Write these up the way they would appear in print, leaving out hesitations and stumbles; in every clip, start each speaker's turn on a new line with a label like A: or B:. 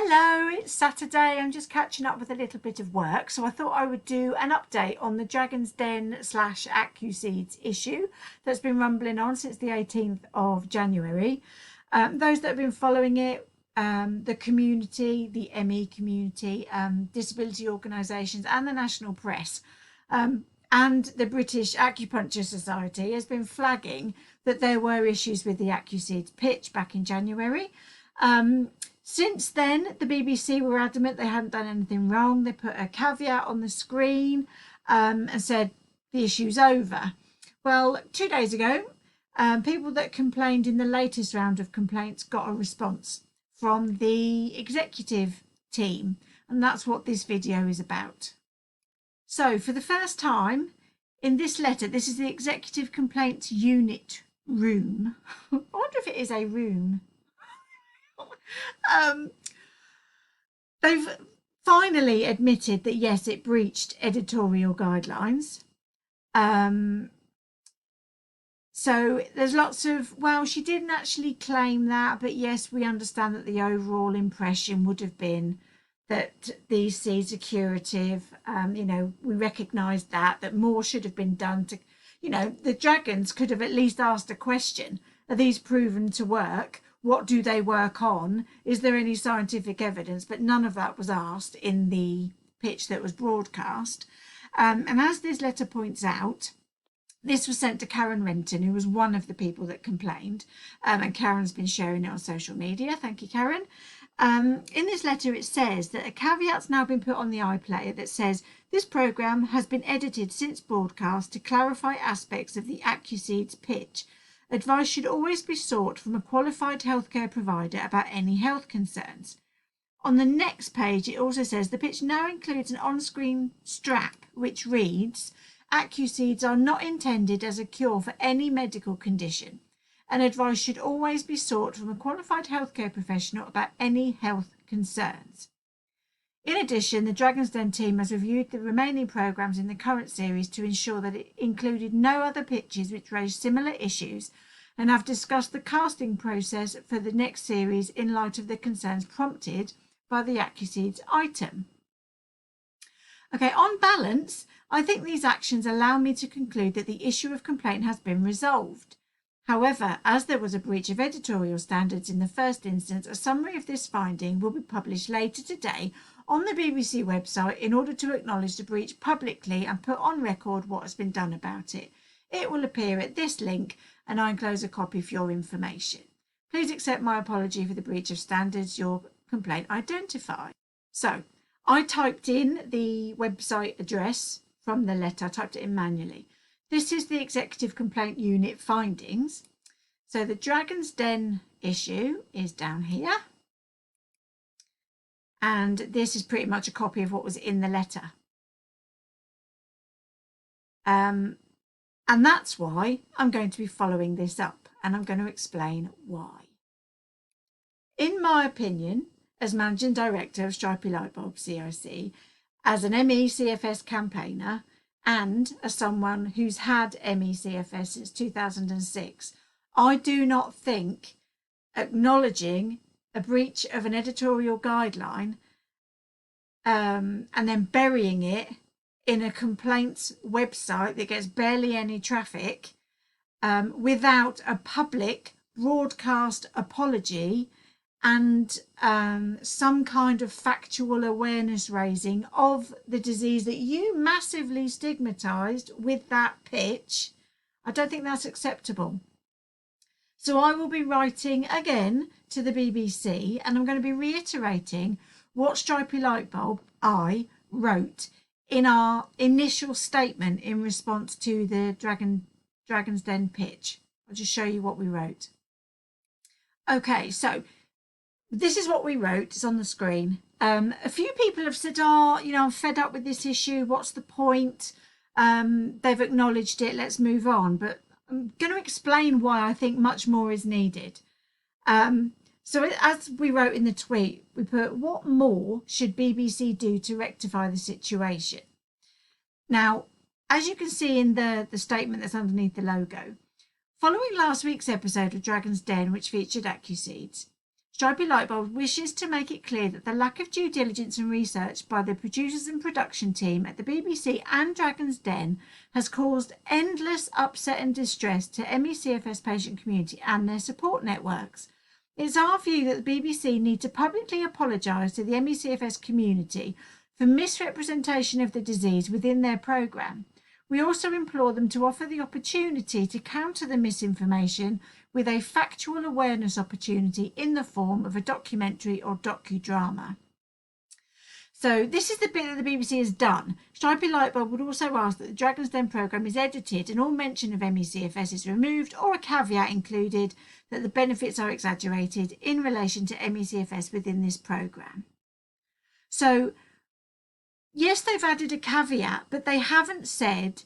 A: Hello, it's Saturday. I'm just catching up with a little bit of work, so I thought I would do an update on the Dragon's Den / AccuSeeds issue that's been rumbling on since the 18th of January. Those that have been following it, the community, the ME community, disability organisations and the national press, and the British Acupuncture Society has been flagging that there were issues with the AccuSeeds pitch back in January. Since then, the BBC were adamant they hadn't done anything wrong. They put a caveat on the screen and said the issue's over. Well, 2 days ago, people that complained in the latest round of complaints got a response from the executive team, and that's what this video is about. So for the first time in this letter, this is the Executive Complaints Unit room. I wonder if it is a room. They've finally admitted that yes, it breached editorial guidelines. So there's lots of, well, she didn't actually claim that, but yes, we understand that the overall impression would have been that these seeds are curative. We recognise that more should have been done to, the dragons could have at least asked a question. Are these proven to work? What do they work on? Is there any scientific evidence? But none of that was asked in the pitch that was broadcast. And as this letter points out, this was sent to Karen Renton, who was one of the people that complained. And Karen's been sharing it on social media. Thank you, Karen. In this letter, it says that a caveat's now been put on the iPlayer that says this programme has been edited since broadcast to clarify aspects of the AccuSeeds pitch. Advice should always be sought from a qualified healthcare provider about any health concerns. On the next page, it also says the pitch now includes an on-screen strap which reads, AccuSeeds are not intended as a cure for any medical condition, and advice should always be sought from a qualified healthcare professional about any health concerns. In addition, the Dragon's Den team has reviewed the remaining programmes in the current series to ensure that it included no other pitches which raised similar issues, and have discussed the casting process for the next series in light of the concerns prompted by the AccuSeeds item. Okay, on balance, I think these actions allow me to conclude that the issue of complaint has been resolved. However, as there was a breach of editorial standards in the first instance, a summary of this finding will be published later today on the BBC website in order to acknowledge the breach publicly and put on record what has been done about it. It will appear at this link, and I enclose a copy for your information. Please accept my apology for the breach of standards your complaint identified. So I typed in the website address from the letter, I typed it in manually. This is the Executive Complaint Unit findings. So the Dragon's Den issue is down here. And this is pretty much a copy of what was in the letter. And that's why I'm going to be following this up, and I'm going to explain why. In my opinion, as Managing Director of Stripey Lightbulb CIC, as an ME/C.F.S campaigner, and as someone who's had ME/C.F.S since 2006, I do not think acknowledging a breach of an editorial guideline and then burying it in a complaints website that gets barely any traffic without a public broadcast apology and some kind of factual awareness raising of the disease that you massively stigmatised with that pitch, I don't think that's acceptable. So I will be writing again to the BBC, and I'm going to be reiterating what Stripey Lightbulb I wrote in our initial statement in response to the Dragon's Den pitch. I'll just show you what we wrote. Okay, so this is what we wrote. It's on the screen. A few people have said, I'm fed up with this issue. What's the point? They've acknowledged it. Let's move on. But I'm going to explain why I think much more is needed. So as we wrote in the tweet, we put, what more should BBC do to rectify the situation? Now, as you can see in the statement that's underneath the logo, following last week's episode of Dragon's Den, which featured AccuSeeds, Stripey Lightbulb wishes to make it clear that the lack of due diligence and research by the producers and production team at the BBC and Dragon's Den has caused endless upset and distress to ME/CFS patient community and their support networks. It's our view that the BBC need to publicly apologise to the ME/CFS community for misrepresentation of the disease within their programme. We also implore them to offer the opportunity to counter the misinformation with a factual awareness opportunity in the form of a documentary or docudrama. So this is the bit that the BBC has done. Stripey Lightbulb would also ask that the Dragon's Den programme is edited and all mention of ME/CFS is removed, or a caveat included that the benefits are exaggerated in relation to ME/CFS within this programme. So yes, they've added a caveat, but they haven't said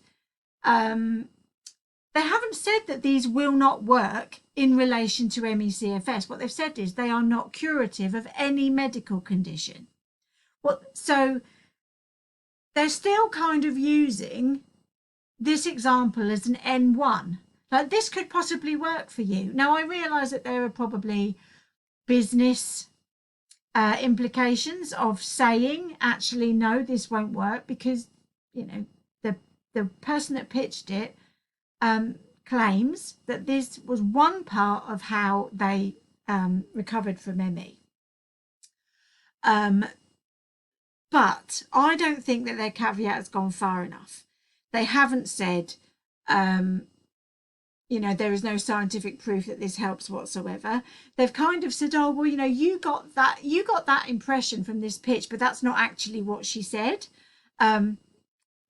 A: that these will not work in relation to ME/CFS. What they've said is they are not curative of any medical condition. So they're still kind of using this example as an N1. Like, this could possibly work for you. Now, I realise that there are probably business implications of saying, actually, no, this won't work, because, you know, the person that pitched it claims that this was one part of how they recovered from ME. But I don't think that their caveat has gone far enough. They haven't said, you know, there is no scientific proof that this helps whatsoever. They've kind of said, oh, well, you know, you got that impression from this pitch, but that's not actually what she said. A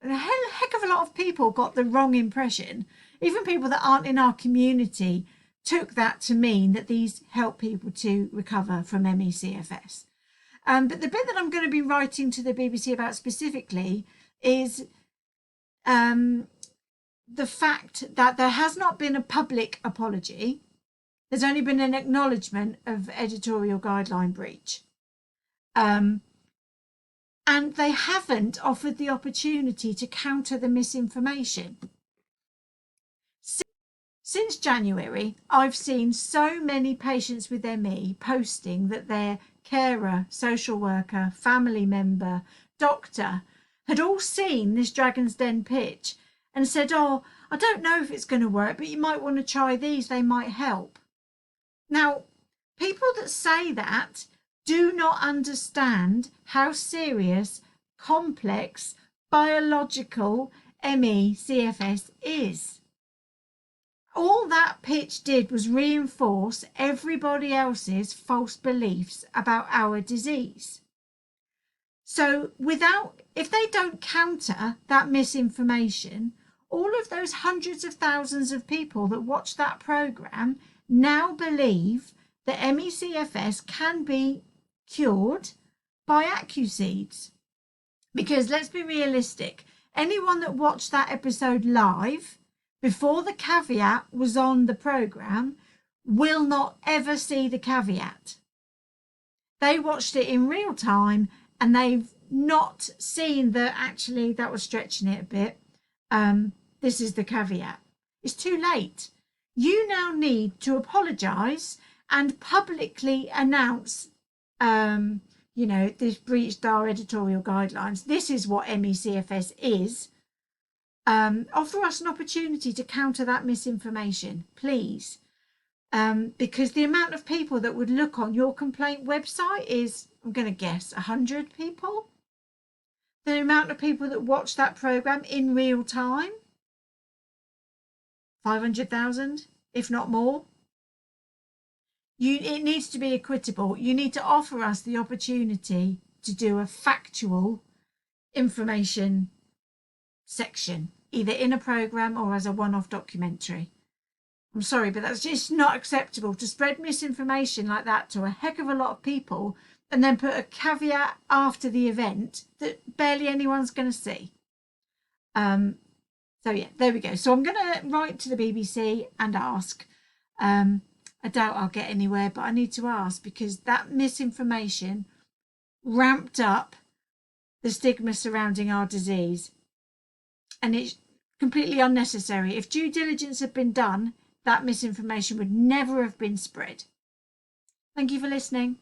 A: heck of a lot of people got the wrong impression. Even people that aren't in our community took that to mean that these help people to recover from ME/CFS. But the bit that I'm going to be writing to the BBC about specifically is the fact that there has not been a public apology. There's only been an acknowledgement of editorial guideline breach. And they haven't offered the opportunity to counter the misinformation. Since January, I've seen so many patients with ME posting that their carer, social worker, family member, doctor had all seen this Dragon's Den pitch and said, oh, I don't know if it's going to work, but you might want to try these, they might help. Now, people that say that do not understand how serious, complex, biological ME/CFS is. All that pitch did was reinforce everybody else's false beliefs about our disease. So if they don't counter that misinformation, all of those hundreds of thousands of people that watch that programme now believe that ME/CFS can be cured by AccuSeeds. Because let's be realistic, anyone that watched that episode live before the caveat was on the programme will not ever see the caveat. They watched it in real time and they've not seen that actually that was stretching it a bit. This is the caveat. It's too late. You now need to apologise and publicly announce, you know, this breached our editorial guidelines. This is what ME/CFS is. Offer us an opportunity to counter that misinformation, please. Because the amount of people that would look on your complaint website is, I'm going to guess, 100 people. The amount of people that watch that programme in real time, 500,000, if not more. It needs to be equitable. You need to offer us the opportunity to do a factual information section, either in a programme or as a one-off documentary. I'm sorry, but that's just not acceptable to spread misinformation like that to a heck of a lot of people and then put a caveat after the event that barely anyone's going to see. So yeah, there we go. So I'm going to write to the BBC and ask. I doubt I'll get anywhere, but I need to ask because that misinformation ramped up the stigma surrounding our disease. And it's completely unnecessary. If due diligence had been done, that misinformation would never have been spread. Thank you for listening.